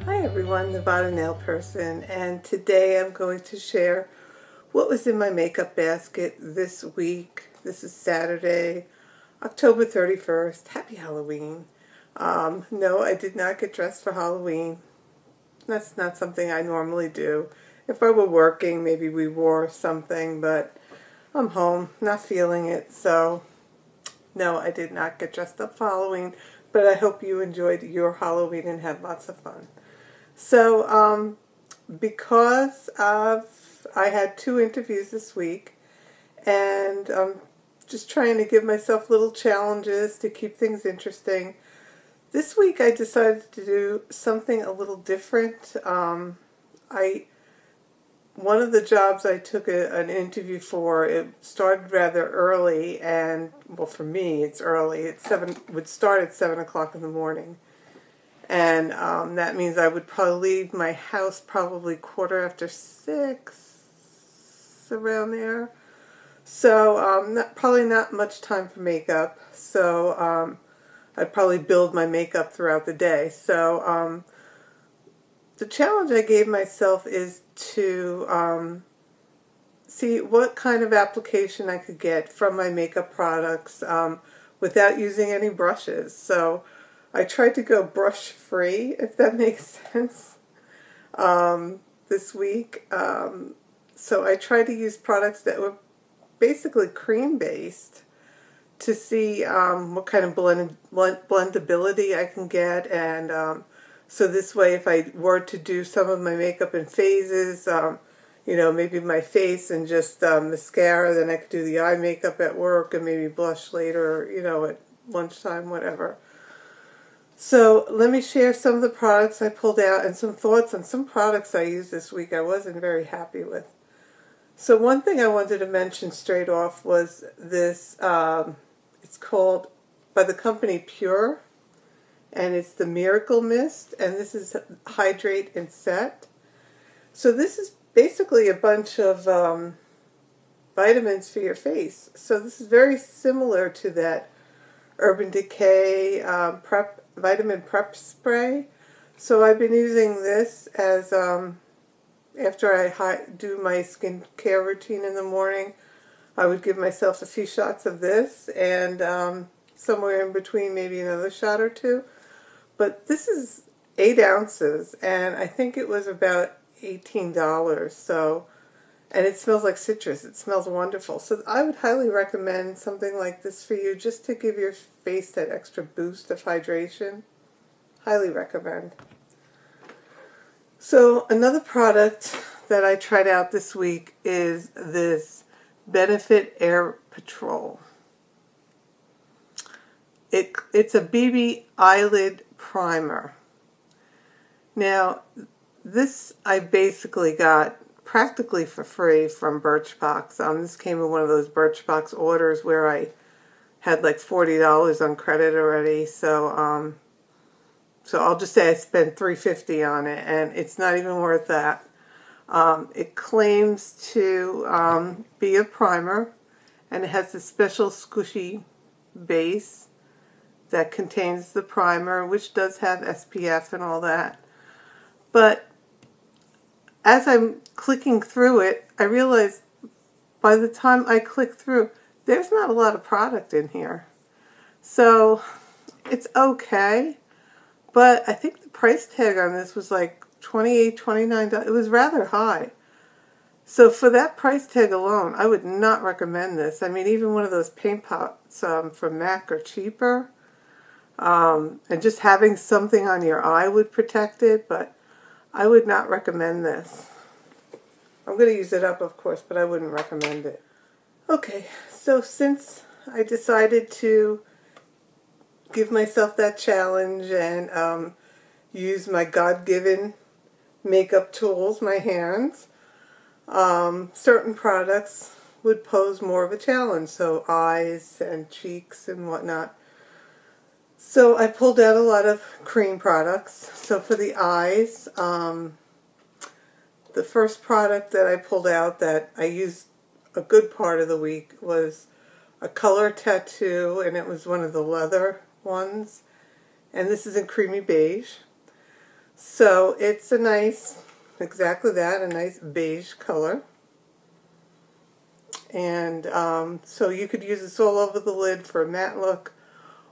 Hi everyone, Nevada Nail Person, and today I'm going to share what was in my makeup basket this week. This is Saturday, October 31st. Happy Halloween. No, I did not get dressed for Halloween. That's not something I normally do. If I were working, maybe we wore something, but I'm home, not feeling it, so no, I did not get dressed up for Halloween, but I hope you enjoyed your Halloween and had lots of fun. So, because I had 2 interviews this week, and I'm just trying to give myself little challenges to keep things interesting. This week I decided to do something a little different. One of the jobs I took an interview for, it started rather early, and, well, for me, it's early. It would start at 7 o'clock in the morning. And that means I would probably leave my house probably 6:15, around there. So probably not much time for makeup. So I'd probably build my makeup throughout the day. So the challenge I gave myself is to see what kind of application I could get from my makeup products without using any brushes. So I tried to go brush free, if that makes sense, this week. So I tried to use products that were basically cream based to see what kind of blendability I can get, and so this way, if I were to do some of my makeup in phases, maybe my face and just mascara, then I could do the eye makeup at work and maybe blush later, at lunchtime, whatever. So let me share some of the products I pulled out and some thoughts on some products I used this week I wasn't very happy with. So one thing I wanted to mention straight off was this, it's called, by the company Pur, and it's the Miracle Mist, and this is Hydrate and Set. So this is basically a bunch of vitamins for your face. So this is very similar to that Urban Decay vitamin prep spray. So I've been using this as after I do my skincare routine in the morning, I would give myself a few shots of this, and somewhere in between maybe another shot or 2. But this is 8 ounces, and I think it was about $18. So, and it smells like citrus. It smells wonderful. So I would highly recommend something like this for you, just to give your face that extra boost of hydration. Highly recommend. So another product that I tried out this week is this Benefit Air Patrol. It's a BB eyelid primer. Now, this I basically got practically for free from Birchbox. This came in one of those Birchbox orders where I had like $40 on credit already. So I'll just say I spent $3.50 on it, and it's not even worth that. It claims to be a primer, and it has this special squishy base that contains the primer, which does have SPF and all that. But as I'm clicking through it, I realized by the time I click through, there's not a lot of product in here. So it's okay, but I think the price tag on this was like $28, $29. It was rather high. So for that price tag alone, I would not recommend this. I mean, even one of those paint pots from MAC are cheaper. And just having something on your eye would protect it, but I would not recommend this. I'm going to use it up, of course, but I wouldn't recommend it. Okay, so since I decided to give myself that challenge and use my God-given makeup tools, my hands, certain products would pose more of a challenge, so eyes and cheeks and whatnot. So I pulled out a lot of cream products. So for the eyes, the first product that I pulled out that I used a good part of the week was a color tattoo, and it was one of the leather ones. And this is in Creamy Beige. So it's a nice, exactly that, a nice beige color. And so you could use this all over the lid for a matte look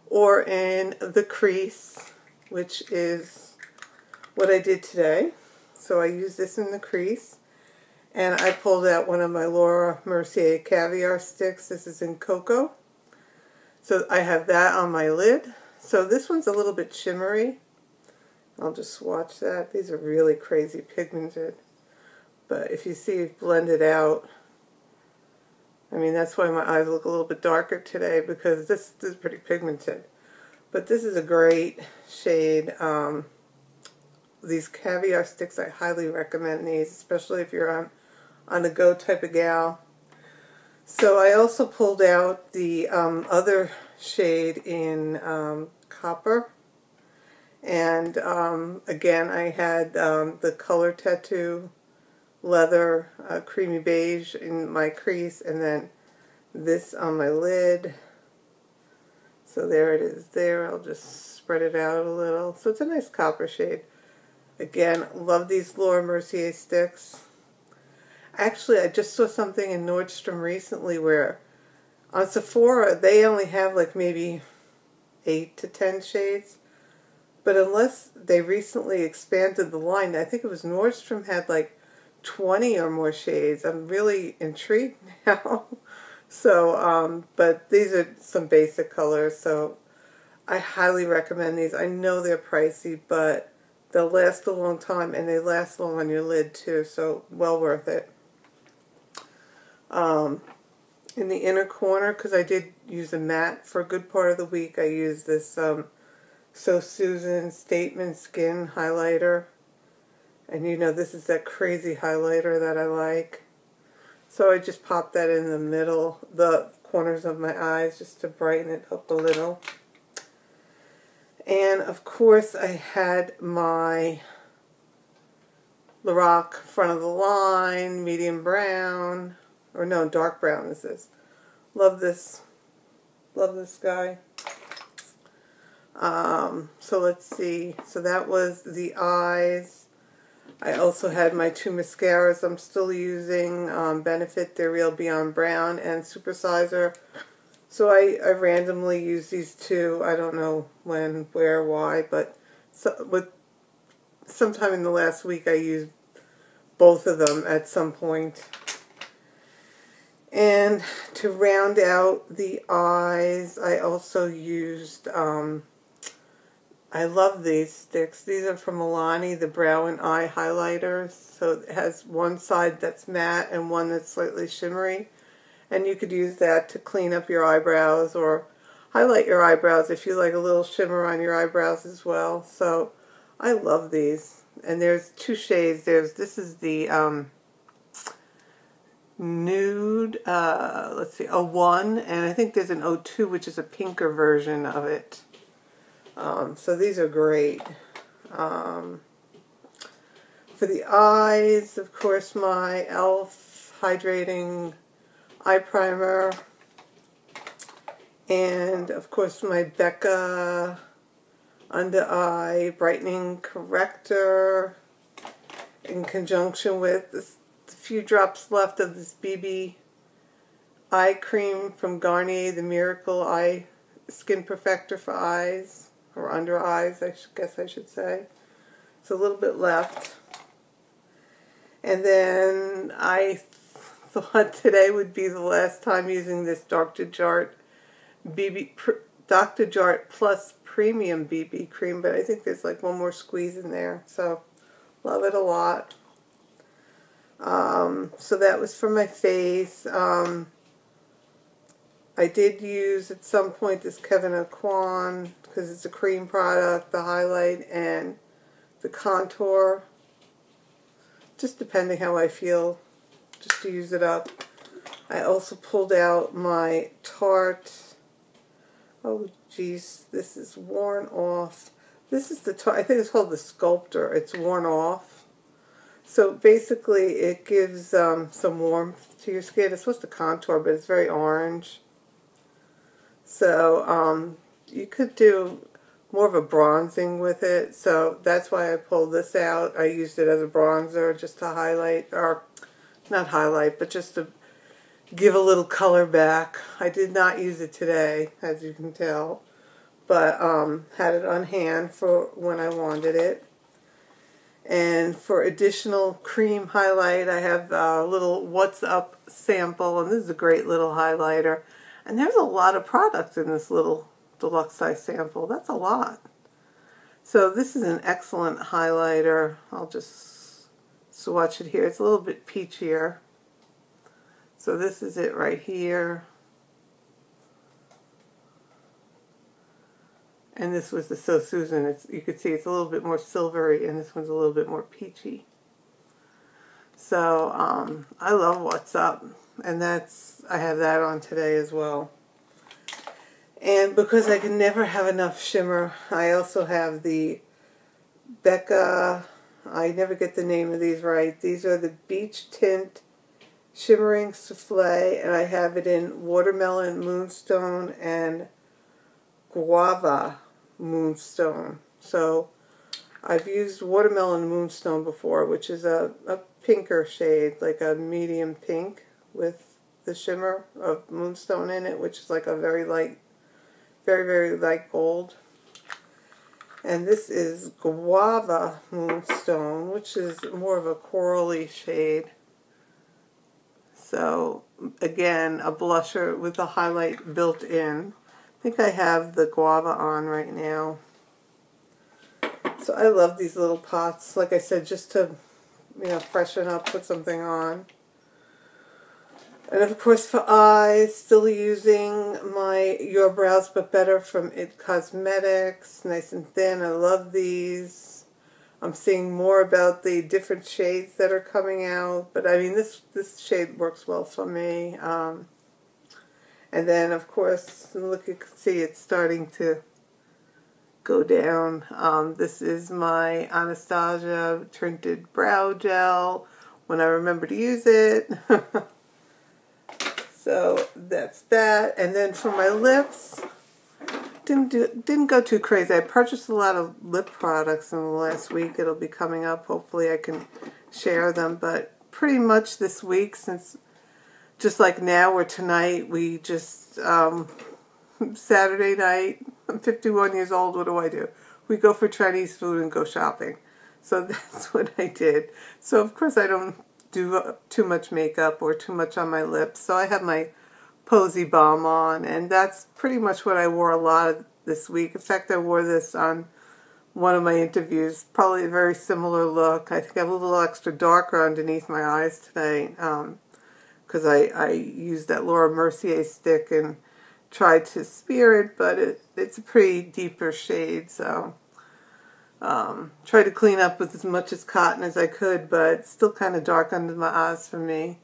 or in the crease, which is what I did today. So I used this in the crease. And I pulled out one of my Mercier Caviar sticks. This is in Cocoa. So I have that on my lid. So this one's a little bit shimmery. I'll just swatch that. These are really crazy pigmented. But if you see it blended out, I mean, that's why my eyes look a little bit darker today, because this is pretty pigmented. But this is a great shade. These Caviar sticks, I highly recommend these, especially if you're on a go type of gal. So I also pulled out the other shade in Copper. And again, I had the Color Tattoo Leather Creamy Beige in my crease, and then this on my lid. So there it is there. I'll just spread it out a little. So it's a nice copper shade. Again, love these Laura Mercier sticks. Actually, I just saw something in Nordstrom recently where on Sephora they only have like maybe 8 to 10 shades. But unless they recently expanded the line, I think it was Nordstrom had like 20 or more shades. I'm really intrigued now. So, but these are some basic colors, so I highly recommend these. I know they're pricey, but they'll last a long time, and they last long on your lid too, so well worth it. In the inner corner, because I did use a matte for a good part of the week, I used this So Susan Statement Skin highlighter. And you know, this is that crazy highlighter that I like. So I just popped that in the middle, the corners of my eyes, just to brighten it up a little. And of course I had my Lorac front of the line, medium brown, or no, dark brown is this. Love this guy. So let's see, so that was the eyes. I also had my 2 mascaras I'm still using, Benefit, They're Real Beyond Brown, and Supersizer. So I randomly use these 2. I don't know when, where, why, but sometime in the last week I used both of them at some point. And to round out the eyes, I also used, I love these sticks. These are from Milani, the Brow and Eye Highlighters. So it has one side that's matte and one that's slightly shimmery. And you could use that to clean up your eyebrows or highlight your eyebrows if you like a little shimmer on your eyebrows as well. So I love these. And there's 2 shades. This is the nude, let's see, 01, and I think there's an 02, which is a pinker version of it. So these are great. For the eyes, of course, my e.l.f. Hydrating Eye Primer. And, of course, my Becca Under Eye Brightening Corrector. In conjunction with this, a few drops left of this BB eye cream from Garnier, the Miracle Eye Skin Perfector for eyes. Or under eyes, I guess I should say. So a little bit left. And then I thought today would be the last time using this Dr. Jart BB, Dr. Jart Plus Premium BB Cream, but I think there's like one more squeeze in there. So love it a lot. So that was for my face. I did use at some point this Kevin Aucoin because it's a cream product, the highlight and the contour. Just depending how I feel, just to use it up. I also pulled out my Tarte. Oh geez, this is worn off. This is the Tarte, I think it's called the Sculptor. It's worn off. So basically it gives some warmth to your skin. It's supposed to contour, but it's very orange. So you could do more of a bronzing with it, so that's why I pulled this out. I used it as a bronzer just to highlight, or not highlight, but just to give a little color back. I did not use it today, as you can tell, but had it on hand for when I wanted it. And for additional cream highlight, I have a little What's Up sample, and this is a great little highlighter. And there's a lot of products in this little deluxe size sample. That's a lot. So this is an excellent highlighter. I'll just swatch it here. It's a little bit peachier. So this is it right here. And this was the So Susan. You could see it's a little bit more silvery, and this one's a little bit more peachy. So I love What's Up, and I have that on today as well. And because I can never have enough shimmer, I also have the Becca. I never get the name of these right. These are the Beach Tint Shimmering Souffle, and I have it in Watermelon Moonstone and Guava Moonstone. So I've used Watermelon Moonstone before, which is a pinker shade, like a medium pink with the shimmer of Moonstone in it, which is like a very light, very, very light gold. And this is Guava Moonstone, which is more of a corally shade. So again, a blusher with a highlight built in. I think I have the Guava on right now. So I love these little pots, like I said, just to, freshen up, put something on. And of course for eyes, still using my Your Brows But Better from It Cosmetics, nice and thin. I love these. I'm seeing more about the different shades that are coming out, but I mean this shade works well for me. And then, of course, look, you can see it's starting to go down. This is my Anastasia Tinted Brow Gel when I remember to use it. So that's that. And then for my lips, didn't go too crazy. I purchased a lot of lip products in the last week. It'll be coming up. Hopefully I can share them. But pretty much this week, since just like now or tonight, we just, Saturday night, I'm 51 years old, what do? We go for Chinese food and go shopping. So that's what I did. So of course I don't do too much makeup or too much on my lips. So I have my Posie Balm on, and that's pretty much what I wore a lot of this week. In fact, I wore this on one of my interviews, probably a very similar look. I think I have a little extra darker underneath my eyes today, because I used that Laura Mercier stick and tried to smear it, but it's a pretty deeper shade, so tried to clean up with as much as cotton as I could, but it's still kind of dark under my eyes for me.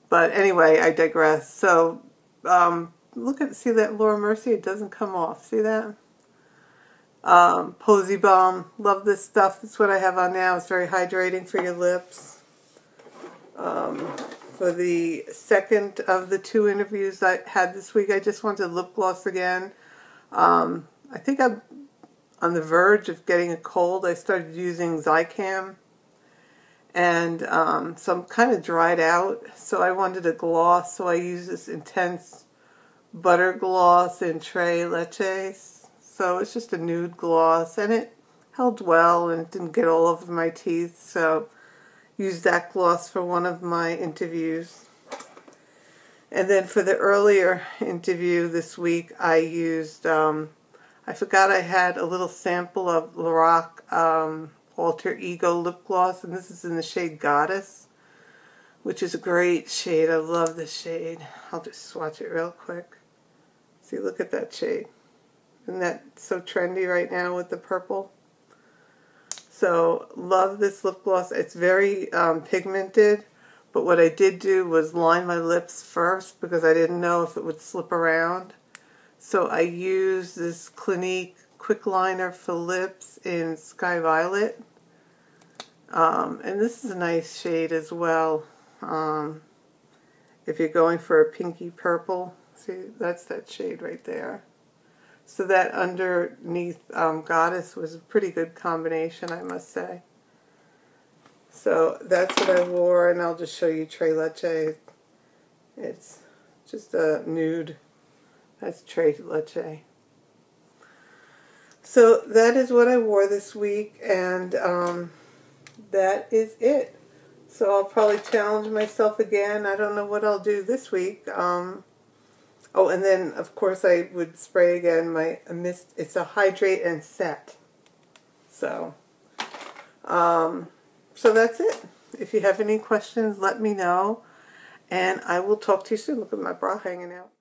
But anyway, I digress. So see that Laura Mercier? It doesn't come off. See that? Posie Balm. Love this stuff. That's what I have on now. It's very hydrating for your lips. For the second of the 2 interviews I had this week, I just wanted lip gloss again. I think I'm on the verge of getting a cold. I started using Zicam, and so I'm kind of dried out. So I wanted a gloss, so I used this Intense Butter Gloss in Leches. So it's just a nude gloss, and it held well, and it didn't get all over my teeth. So used that gloss for one of my interviews. And then for the earlier interview this week, I used, I forgot I had a little sample of Lorac Alter Ego lip gloss, and this is in the shade Goddess, which is a great shade. I love this shade. I'll just swatch it real quick. See, look at that shade. Isn't that so trendy right now with the purple? So, love this lip gloss. It's very pigmented, but what I did do was line my lips first because I didn't know if it would slip around. So I used this Clinique Quickliner for lips in Sky Violet. And this is a nice shade as well. If you're going for a pinky purple, see, that's that shade right there. So that underneath Goddess was a pretty good combination, I must say. So that's what I wore, and I'll just show you Tres Leches. It's just a nude. That's Tres Leches. So that is what I wore this week, and that is it. So I'll probably challenge myself again. I don't know what I'll do this week. Oh, and then, of course, I would spray again my mist. It's a hydrate and set. So that's it. If you have any questions, let me know. And I will talk to you soon. Look at my bra hanging out.